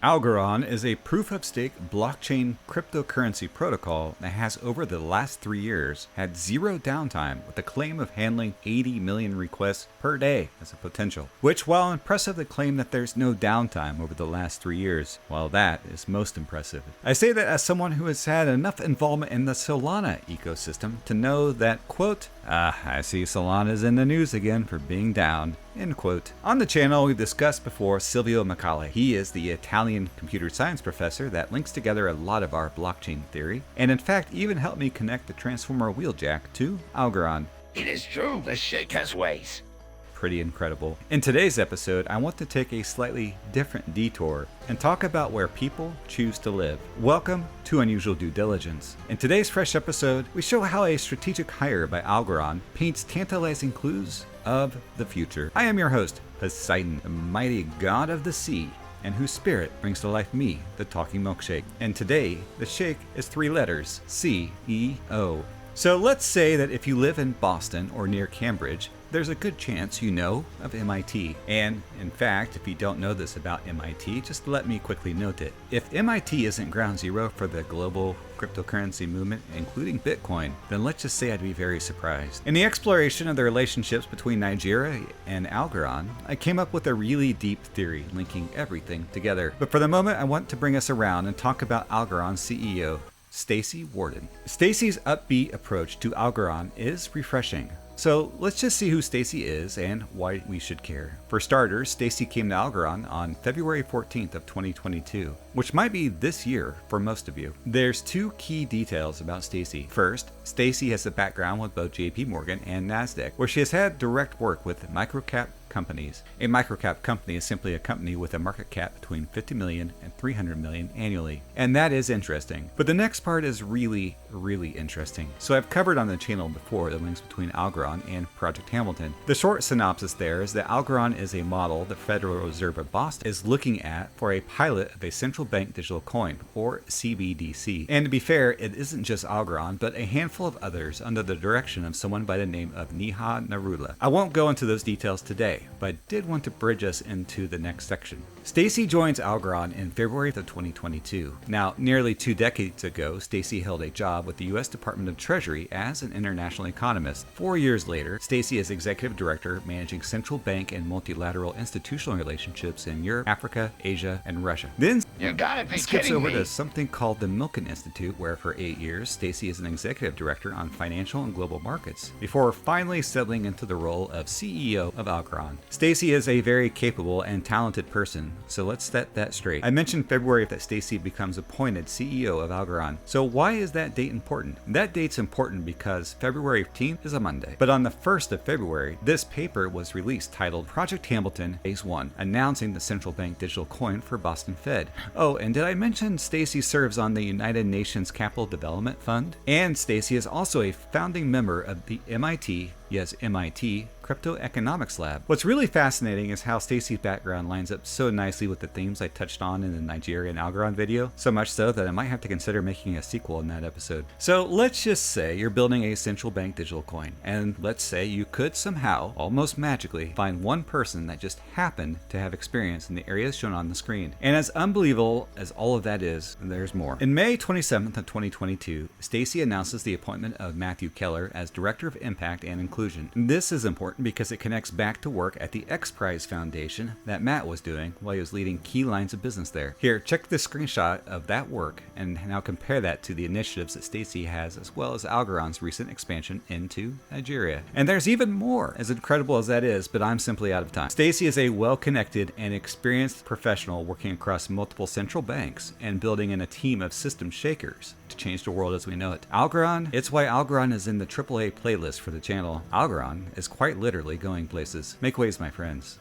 Algorand is a proof-of-stake blockchain cryptocurrency protocol that has over the last 3 years had zero downtime with a claim of handling 80 million requests per day as a potential. Which, while impressive the claim that there's no downtime over the last 3 years, while that is most impressive. I say that as someone who has had enough involvement in the Solana ecosystem to know that, quote, I see Solana's in the news again for being down, end quote. On the channel, we've discussed before Silvio Micali. He is the Italian computer science professor that links together a lot of our blockchain theory, and in fact even helped me connect the transformer Wheeljack to Algorand. It is true, the Sheikh has ways. Pretty incredible. In today's episode, I want to take a slightly different detour and talk about where people choose to live. Welcome to Unusual Due Diligence. In today's fresh episode, we show how a strategic hire by Algorand paints tantalizing clues of the future. I am your host, Poseidon, the mighty god of the sea, and whose spirit brings to life me, the talking milkshake. And today, the shake is 3 letters, CEO. So let's say that if you live in Boston or near Cambridge, there's a good chance you know of MIT. And in fact, if you don't know this about MIT, just let me quickly note it. If MIT isn't ground zero for the global cryptocurrency movement, including Bitcoin, then let's just say I'd be very surprised. In the exploration of the relationships between UnDD'er and Algorand, I came up with a really deep theory linking everything together. But for the moment, I want to bring us around and talk about Algorand's CEO, Staci Warden. Staci's upbeat approach to Algorand is refreshing. So let's just see who Staci is and why we should care. For starters, Staci came to Algorand on February 14th of 2022, which might be this year for most of you. There's 2 key details about Staci. First, Staci has a background with both JP Morgan and NASDAQ, where she has had direct work with microcap companies. A microcap company is simply a company with a market cap between 50 million and 300 million annually. And that is interesting. But the next part is really interesting. So I've covered on the channel before the links between Algorand and Project Hamilton. The short synopsis there is that Algorand is a model the Federal Reserve of Boston is looking at for a pilot of a central bank digital coin, or CBDC. And to be fair, it isn't just Algorand, but a handful of others under the direction of someone by the name of Neha Narula. I won't go into those details today, but I did want to bridge us into the next section. Staci joins Algorand in February of 2022. Now, nearly 2 decades ago, Staci held a job with the U.S. Department of Treasury as an international economist. 4 years later, Staci is executive director managing central bank and multilateral institutional relationships in Europe, Africa, Asia, and Russia. Then You gotta be skips kidding over me. to something called the Milken Institute, where for 8 years, Staci is an executive director on financial and global markets, before finally settling into the role of CEO of Algorand. Staci is a very capable and talented person, so let's set that straight. I mentioned February that Staci becomes appointed CEO of Algorand. So why is that date important? That date's important because February 15th is a Monday. But on the 1st of February, this paper was released titled Project Hamilton Phase 1, announcing the central bank digital coin for Boston Fed. Oh, and did I mention Staci serves on the United Nations Capital Development Fund? And Staci is also a founding member of the MIT, yes, MIT, Crypto Economics Lab. What's really fascinating is how Staci's background lines up so nicely with the themes I touched on in the Nigerian Algorand video, so much so that I might have to consider making a sequel in that episode. So let's just say you're building a central bank digital coin, and let's say you could somehow, almost magically, find one person that just happened to have experience in the areas shown on the screen. And as unbelievable as all of that is, there's more. In May 27th of 2022, Staci announces the appointment of Matthew Keller as Director of Impact and Inclusion. This is important because it connects back to work at the X Prize Foundation that Matt was doing while he was leading key lines of business there. Here, check this screenshot of that work and now compare that to the initiatives that Staci has, as well as Algorand's recent expansion into Nigeria. And there's even more, as incredible as that is, but I'm simply out of time. Staci is a well-connected and experienced professional working across multiple central banks and building in a team of system shakers to change the world as we know it. Algorand, it's why Algorand is in the AAA playlist for the channel. Algorand is quite literally going places. Make waves, my friends.